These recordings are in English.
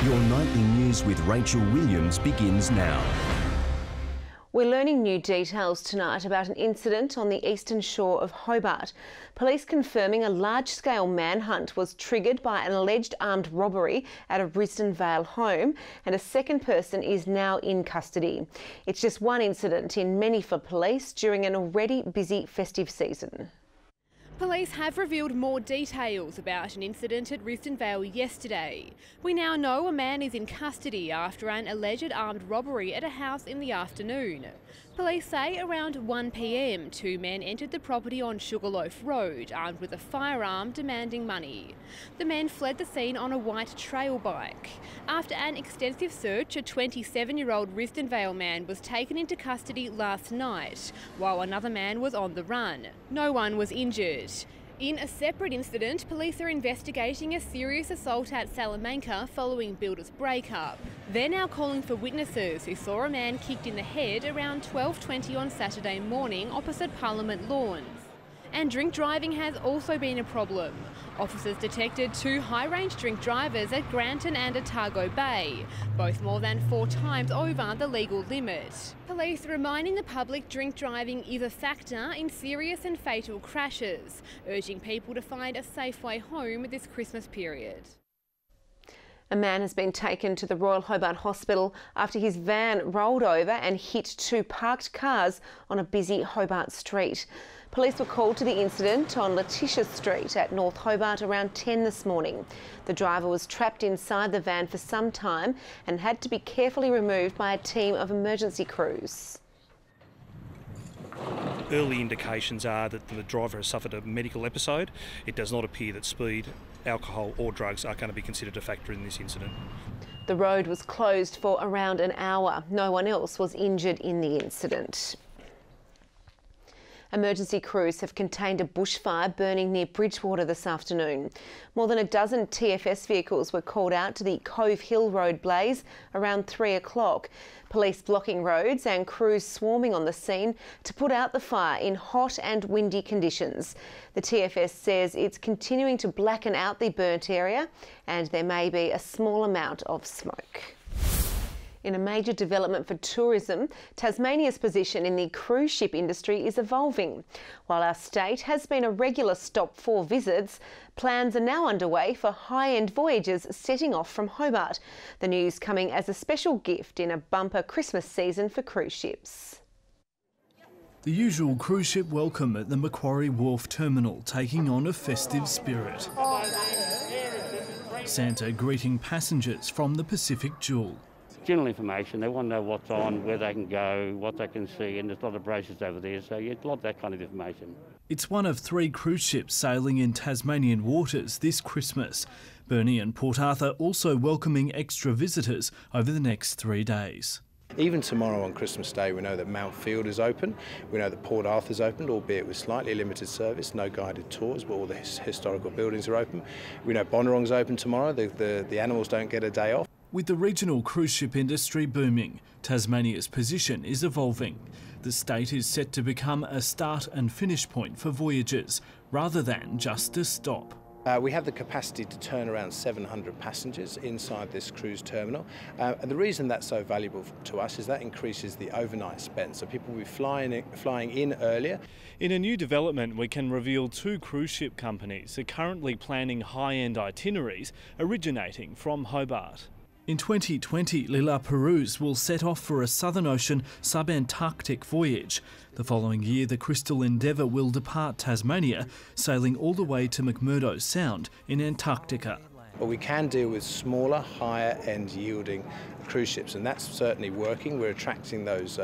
Your nightly news with Rachel Williams begins now. We're learning new details tonight about an incident on the eastern shore of Hobart. Police confirming a large-scale manhunt was triggered by an alleged armed robbery at a Risdon Vale home, and a second person is now in custody. It's just one incident in many for police during an already busy festive season. Police have revealed more details about an incident at Risdon Vale yesterday. We now know a man is in custody after an alleged armed robbery at a house in the afternoon. Police say around 1 p.m, two men entered the property on Sugarloaf Road, armed with a firearm, demanding money. The men fled the scene on a white trail bike. After an extensive search, a 27-year-old Risdon Vale man was taken into custody last night, while another man was on the run. No one was injured. In a separate incident, police are investigating a serious assault at Salamanca following builders' breakup. They're now calling for witnesses who saw a man kicked in the head around 12:20 on Saturday morning opposite Parliament Lawns. And drink driving has also been a problem. Officers detected two high-range drink drivers at Granton and Otago Bay, both more than 4 times over the legal limit. Police reminding the public drink driving is a factor in serious and fatal crashes, urging people to find a safe way home this Christmas period. A man has been taken to the Royal Hobart Hospital after his van rolled over and hit 2 parked cars on a busy Hobart street. Police were called to the incident on Letitia Street at North Hobart around 10 this morning. The driver was trapped inside the van for some time and had to be carefully removed by a team of emergency crews. Early indications are that the driver has suffered a medical episode. It does not appear that speed, alcohol or drugs are going to be considered a factor in this incident. The road was closed for around an hour. No one else was injured in the incident. Emergency crews have contained a bushfire burning near Bridgewater this afternoon. More than a dozen TFS vehicles were called out to the Cove Hill Road blaze around 3 o'clock. Police blocking roads and crews swarming on the scene to put out the fire in hot and windy conditions. The TFS says it's continuing to blacken out the burnt area and there may be a small amount of smoke. In a major development for tourism, Tasmania's position in the cruise ship industry is evolving. While our state has been a regular stop for visits, plans are now underway for high-end voyages setting off from Hobart. The news coming as a special gift in a bumper Christmas season for cruise ships. The usual cruise ship welcome at the Macquarie Wharf terminal taking on a festive spirit. Santa greeting passengers from the Pacific Jewel. General information, they want to know what's on, where they can go, what they can see, and there's a lot of brochures over there, so you lot of that kind of information. It's one of 3 cruise ships sailing in Tasmanian waters this Christmas. Burnie and Port Arthur also welcoming extra visitors over the next 3 days. Even tomorrow on Christmas Day, we know that Mount Field is open. We know that Port Arthur's opened, albeit with slightly limited service, no guided tours, but all the historical buildings are open. We know Bonnarong's open tomorrow. The animals don't get a day off. With the regional cruise ship industry booming, Tasmania's position is evolving. The state is set to become a start and finish point for voyages, rather than just a stop. We have the capacity to turn around 700 passengers inside this cruise terminal. And the reason that's so valuable to us is that increases the overnight spend, so people will be flying in earlier. In a new development, we can reveal 2 cruise ship companies are currently planning high-end itineraries originating from Hobart. In 2020, Lila Perouse will set off for a Southern Ocean sub-Antarctic voyage. The following year, the Crystal Endeavour will depart Tasmania, sailing all the way to McMurdo Sound in Antarctica. But we can deal with smaller, higher-end yielding cruise ships, and that's certainly working. We're attracting those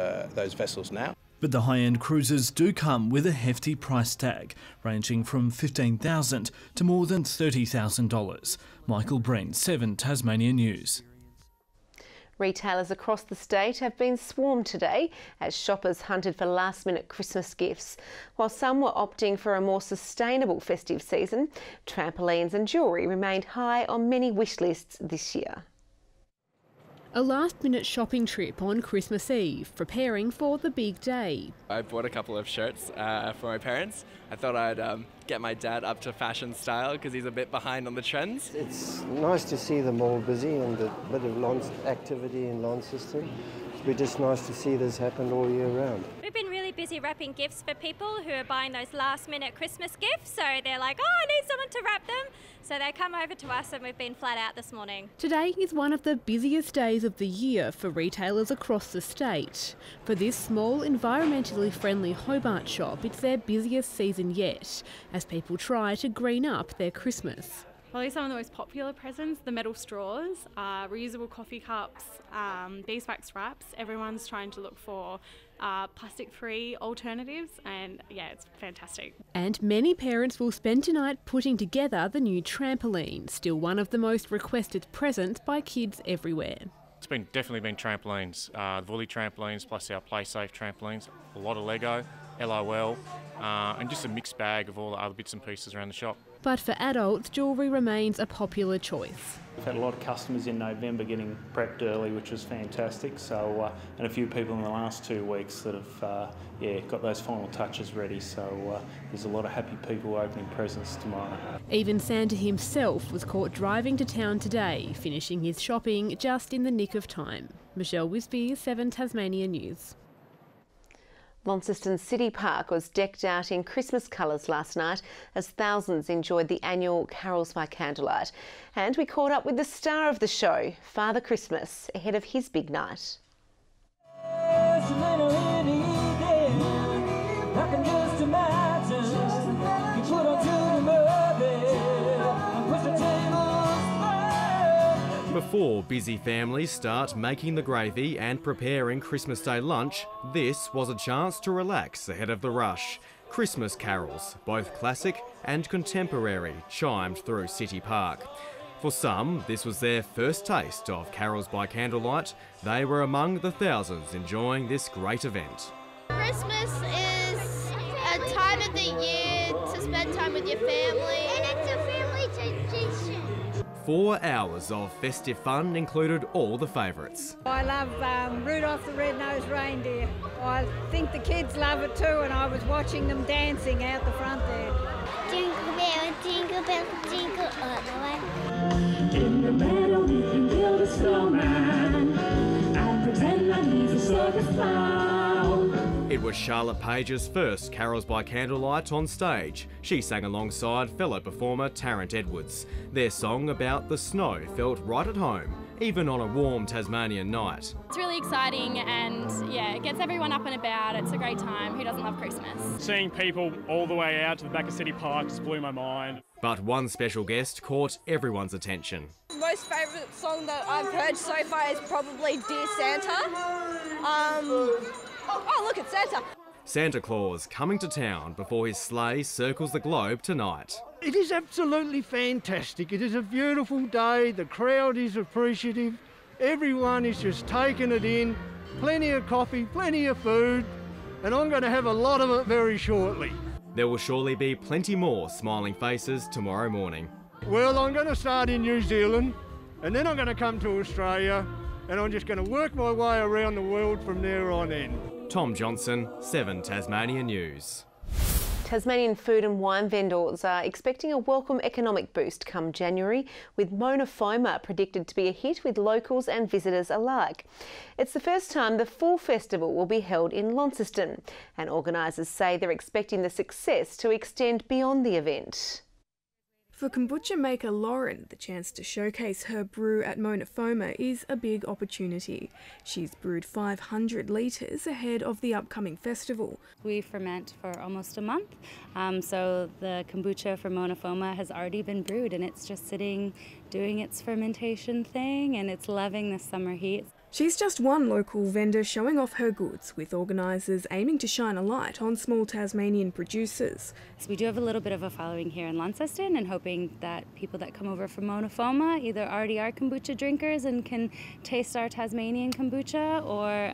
vessels now. But the high-end cruises do come with a hefty price tag, ranging from $15,000 to more than $30,000. Michael Breen, 7 Tasmania News. Retailers across the state have been swarmed today as shoppers hunted for last-minute Christmas gifts. While some were opting for a more sustainable festive season, trampolines and jewellery remained high on many wish lists this year. A last-minute shopping trip on Christmas Eve, preparing for the big day. I bought a couple of shirts for my parents. I thought I'd get my dad up to fashion style because he's a bit behind on the trends. It's nice to see them all busy and a bit of launch activity in Launceston. It's just nice to see this happen all year round. We've been really busy wrapping gifts for people who are buying those last-minute Christmas gifts. So they're like, oh, I need someone to wrap them. So they come over to us and we've been flat out this morning. Today is one of the busiest days of the year for retailers across the state. For this small, environmentally friendly Hobart shop, it's their busiest season yet, as people try to green up their Christmas. Probably some of the most popular presents, the metal straws, reusable coffee cups, beeswax wraps. Everyone's trying to look for plastic-free alternatives, and yeah, it's fantastic. And many parents will spend tonight putting together the new trampoline, still one of the most requested presents by kids everywhere. It's definitely been trampolines, Woolly trampolines plus our PlaySafe trampolines, a lot of Lego, LOL, and just a mixed bag of all the other bits and pieces around the shop. But for adults, jewellery remains a popular choice. We've had a lot of customers in November getting prepped early, which was fantastic. So, and a few people in the last 2 weeks that have got those final touches ready. So there's a lot of happy people opening presents tomorrow. Even Santa himself was caught driving to town today, finishing his shopping just in the nick of time. Michelle Wisby, 7 Tasmania News. Launceston City Park was decked out in Christmas colours last night as thousands enjoyed the annual Carols by Candlelight. And we caught up with the star of the show, Father Christmas, ahead of his big night. Before busy families start making the gravy and preparing Christmas Day lunch, this was a chance to relax ahead of the rush. Christmas carols, both classic and contemporary, chimed through City Park. For some, this was their first taste of Carols by Candlelight. They were among the thousands enjoying this great event. Christmas is a time of the year to spend time with your family. And it's a family tradition. 4 hours of festive fun included all the favourites. I love Rudolph the Red-Nosed Reindeer. I think the kids love it too, and I was watching them dancing out the front there. Jingle bell, jingle all the way. In the meadow we can build a snowman and pretend that he's a circus clown. It was Charlotte Page's first Carols by Candlelight on stage. She sang alongside fellow performer Tarrant Edwards. Their song about the snow felt right at home, even on a warm Tasmanian night. It's really exciting and yeah, it gets everyone up and about. It's a great time. Who doesn't love Christmas? Seeing people all the way out to the back of City Park just blew my mind. But one special guest caught everyone's attention. The most favourite song that I've heard so far is probably Dear Santa. Oh, look, it's Santa. Santa Claus coming to town before his sleigh circles the globe tonight. It is absolutely fantastic. It is a beautiful day. The crowd is appreciative. Everyone is just taking it in. Plenty of coffee, plenty of food, and I'm going to have a lot of it very shortly. There will surely be plenty more smiling faces tomorrow morning. Well, I'm going to start in New Zealand, and then I'm going to come to Australia, and I'm just going to work my way around the world from there on in. Tom Johnson, 7 Tasmania News. Tasmanian food and wine vendors are expecting a welcome economic boost come January, with Mona Foma predicted to be a hit with locals and visitors alike. It's the first time the full festival will be held in Launceston, and organisers say they're expecting the success to extend beyond the event. For kombucha maker Lauren, the chance to showcase her brew at Mona Foma is a big opportunity. She's brewed 500 litres ahead of the upcoming festival. We ferment for almost a month, so the kombucha for Mona Foma has already been brewed and it's just sitting doing its fermentation thing and it's loving the summer heat. She's just one local vendor showing off her goods, with organisers aiming to shine a light on small Tasmanian producers. So we do have a little bit of a following here in Launceston, and hoping that people that come over from Mona Foma either already are kombucha drinkers and can taste our Tasmanian kombucha, or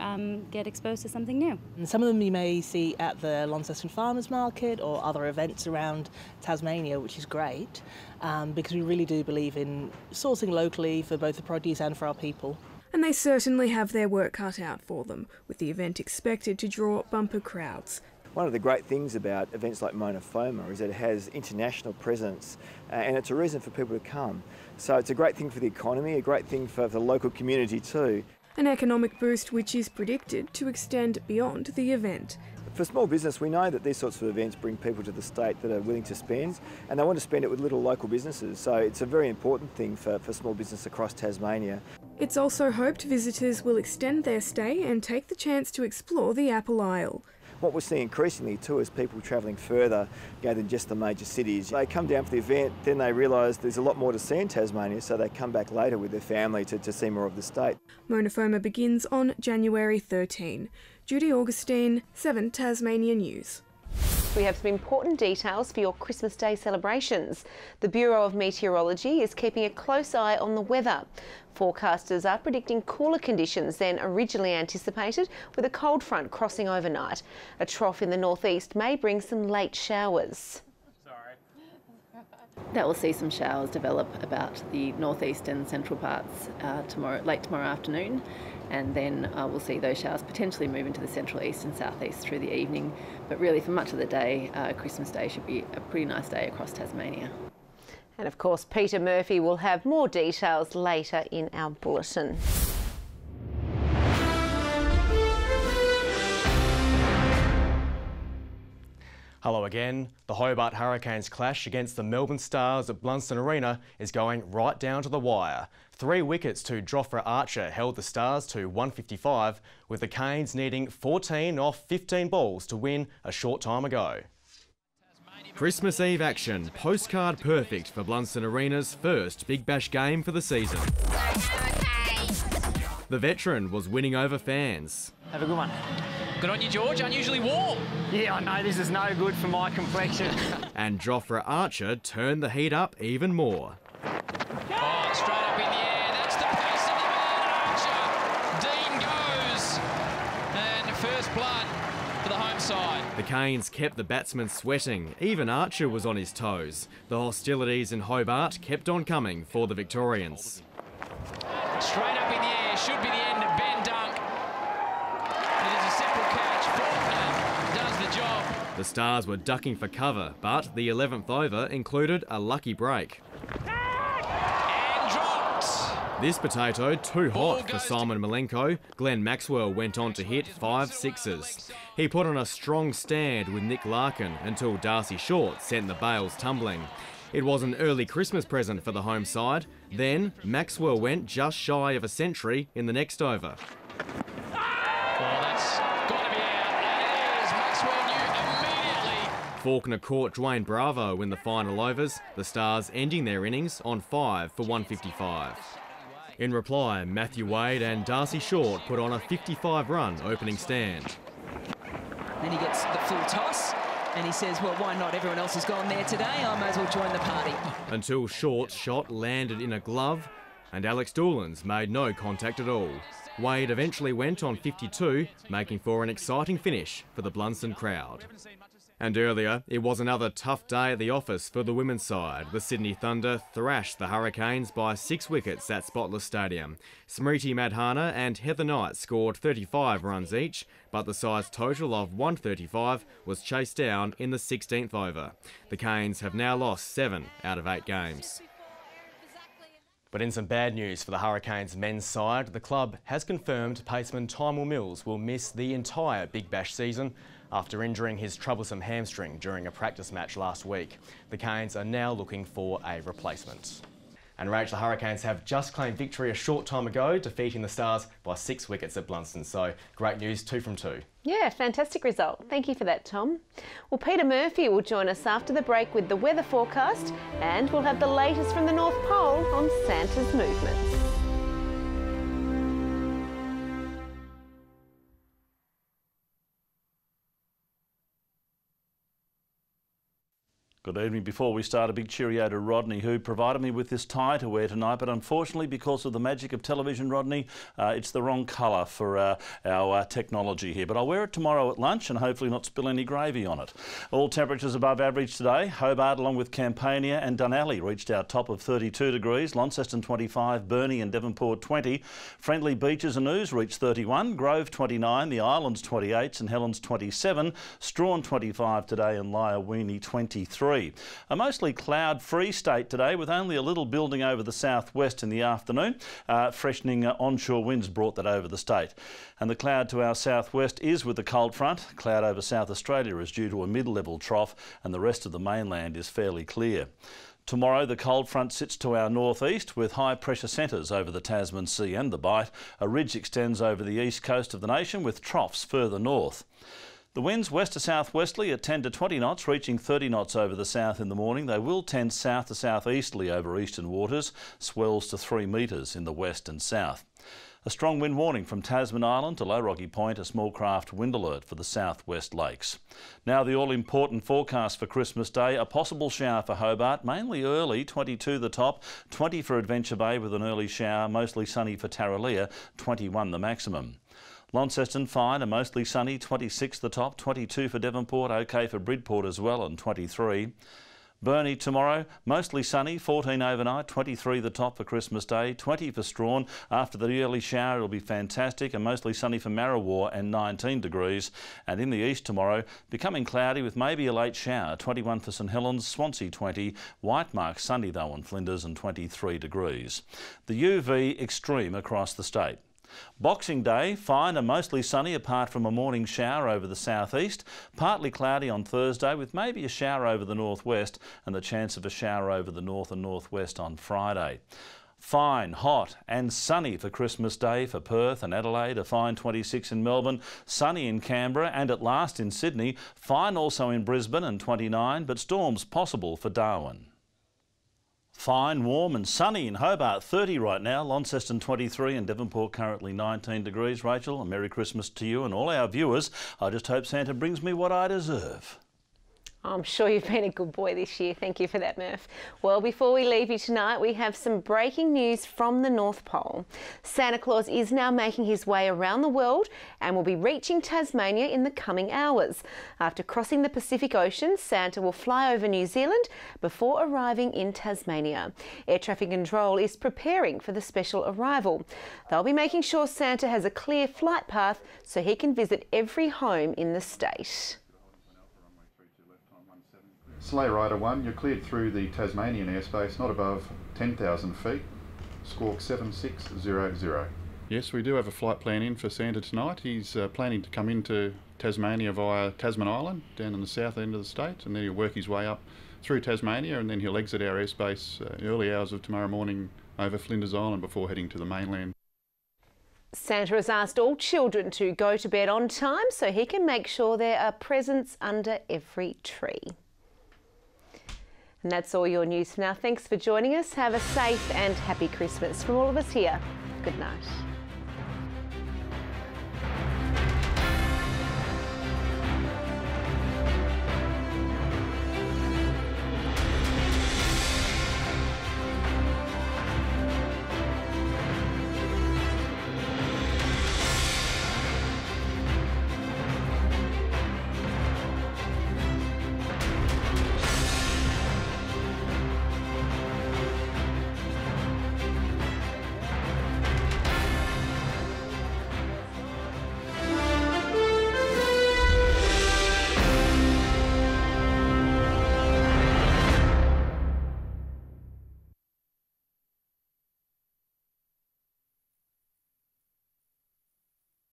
get exposed to something new. And some of them you may see at the Launceston Farmers Market or other events around Tasmania, which is great, because we really do believe in sourcing locally for both the produce and for our people. And they certainly have their work cut out for them, with the event expected to draw bumper crowds. One of the great things about events like Mona Foma is that it has international presence and it's a reason for people to come. So it's a great thing for the economy, a great thing for the local community too. An economic boost which is predicted to extend beyond the event. For small business, we know that these sorts of events bring people to the state that are willing to spend, and they want to spend it with little local businesses. So it's a very important thing for small business across Tasmania. It's also hoped visitors will extend their stay and take the chance to explore the Apple Isle. What we're seeing increasingly too is people travelling further than just the major cities. They come down for the event, then they realise there's a lot more to see in Tasmania, so they come back later with their family to see more of the state. Mona Foma begins on January 13. Judy Augustine, 7 Tasmania News. We have some important details for your Christmas Day celebrations. The Bureau of Meteorology is keeping a close eye on the weather. Forecasters are predicting cooler conditions than originally anticipated, with a cold front crossing overnight. A trough in the northeast may bring some late showers. That will see some showers develop about the northeast and central parts late tomorrow afternoon, and then we'll see those showers potentially move into the central east and southeast through the evening. But really, for much of the day, Christmas Day should be a pretty nice day across Tasmania. And of course, Peter Murphy will have more details later in our bulletin. Hello again. The Hobart Hurricanes clash against the Melbourne Stars at Blunston Arena is going right down to the wire. 3 wickets to Jofra Archer held the Stars to 155, with the Canes needing 14 off 15 balls to win a short time ago. Christmas Eve action, postcard perfect for Blunston Arena's first Big Bash game for the season. The veteran was winning over fans. Have a good one. Good on you, George. Unusually warm. Yeah, I know. This is no good for my complexion. And Jofra Archer turned the heat up even more. Oh, straight up in the air. That's the pace of the man, Archer. Dean goes. And first blood for the home side. The Canes kept the batsmen sweating. Even Archer was on his toes. The hostilities in Hobart kept on coming for the Victorians. Straight up in the air. Should be the end of Ben Dunk. It is a simple catch. Faulkner does the job. The Stars were ducking for cover, but the 11th over included a lucky break. And dropped. This potato too hot for Simon Malenko. Glenn Maxwell went on to hit 5 sixes. He put on a strong stand with Nick Larkin until Darcy Short sent the bails tumbling. It was an early Christmas present for the home side. Then Maxwell went just shy of a century in the next over. Well, that's got to be out. It is. Maxwell knew immediately. Faulkner caught Dwayne Bravo in the final overs, the Stars ending their innings on 5 for 155. In reply, Matthew Wade and Darcy Short put on a 55-run opening stand. Then he gets the full toss. And he says, well, why not? Everyone else has gone there today. I may as well join the party. Until Short's shot landed in a glove and Alex Doolan's made no contact at all. Wade eventually went on 52, making for an exciting finish for the Blunston crowd. And earlier, it was another tough day at the office for the women's side. The Sydney Thunder thrashed the Hurricanes by 6 wickets at Spotless Stadium. Smriti Madhana and Heather Knight scored 35 runs each, but the side's total of 135 was chased down in the 16th over. The Canes have now lost 7 out of 8 games. But in some bad news for the Hurricanes men's side, the club has confirmed paceman Tymel Mills will miss the entire Big Bash season after injuring his troublesome hamstring during a practice match last week. The Canes are now looking for a replacement. And Rach, the Hurricanes have just claimed victory a short time ago, defeating the Stars by 6 wickets at Blunston. So great news, 2 from 2. Yeah, fantastic result. Thank you for that, Tom. Well, Peter Murphy will join us after the break with the weather forecast, and we'll have the latest from the North Pole on Santa's movements. Good evening. Before we start, a big cheerio to Rodney, who provided me with this tie to wear tonight, but unfortunately, because of the magic of television, Rodney, it's the wrong colour for our technology here. But I'll wear it tomorrow at lunch and hopefully not spill any gravy on it. All temperatures above average today. Hobart, along with Campania and Dunalley, reached our top of 32 degrees. Launceston 25, Burnie and Devonport 20. Friendly Beaches and Ouse reached 31. Grove 29, the Islands 28, St Helens 27. Strawn 25 today and Lyowini 23. A mostly cloud-free state today, with only a little building over the southwest in the afternoon. Freshening onshore winds brought that over the state. And the cloud to our southwest is with the cold front. Cloud over South Australia is due to a mid-level trough, and the rest of the mainland is fairly clear. Tomorrow, the cold front sits to our northeast with high pressure centres over the Tasman Sea and the Bight. A ridge extends over the east coast of the nation with troughs further north. The winds west to southwesterly at 10 to 20 knots, reaching 30 knots over the south in the morning. They will tend south to southeasterly over eastern waters, swells to 3 metres in the west and south. A strong wind warning from Tasman Island to Low Rocky Point, a small craft wind alert for the southwest lakes. Now the all-important forecast for Christmas Day, a possible shower for Hobart, mainly early, 22 the top, 20 for Adventure Bay with an early shower, mostly sunny for Tarraleah, 21 the maximum. Launceston fine and mostly sunny, 26 the top, 22 for Devonport, okay for Bridport as well, and 23. Burnie tomorrow, mostly sunny, 14 overnight, 23 the top for Christmas Day, 20 for Strawn. After the early shower, it'll be fantastic and mostly sunny for Marrawar and 19 degrees. And in the east tomorrow, becoming cloudy with maybe a late shower, 21 for St Helens, Swansea 20, Whitemark sunny though in Flinders and 23 degrees. The UV extreme across the state. Boxing Day, fine and mostly sunny apart from a morning shower over the southeast. Partly cloudy on Thursday with maybe a shower over the northwest and the chance of a shower over the north and northwest on Friday. Fine, hot and sunny for Christmas Day for Perth and Adelaide, a fine 26 in Melbourne, sunny in Canberra and at last in Sydney, fine also in Brisbane and 29, but storms possible for Darwin. Fine, warm and sunny in Hobart, 30 right now, Launceston 23 and Devonport currently 19 degrees. Rachel, a Merry Christmas to you and all our viewers. I just hope Santa brings me what I deserve. I'm sure you've been a good boy this year. Thank you for that, Murph. Well, before we leave you tonight, we have some breaking news from the North Pole. Santa Claus is now making his way around the world and will be reaching Tasmania in the coming hours. After crossing the Pacific Ocean, Santa will fly over New Zealand before arriving in Tasmania. Air Traffic Control is preparing for the special arrival. They'll be making sure Santa has a clear flight path so he can visit every home in the state. Sleigh Rider 1, you're cleared through the Tasmanian airspace, not above 10,000 feet. Squawk 7600. Yes, we do have a flight plan in for Santa tonight. He's planning to come into Tasmania via Tasman Island, down in the south end of the state, and then he'll work his way up through Tasmania, and then he'll exit our airspace early hours of tomorrow morning over Flinders Island before heading to the mainland. Santa has asked all children to go to bed on time so he can make sure there are presents under every tree. And that's all your news for now. Thanks for joining us. Have a safe and happy Christmas from all of us here. Good night.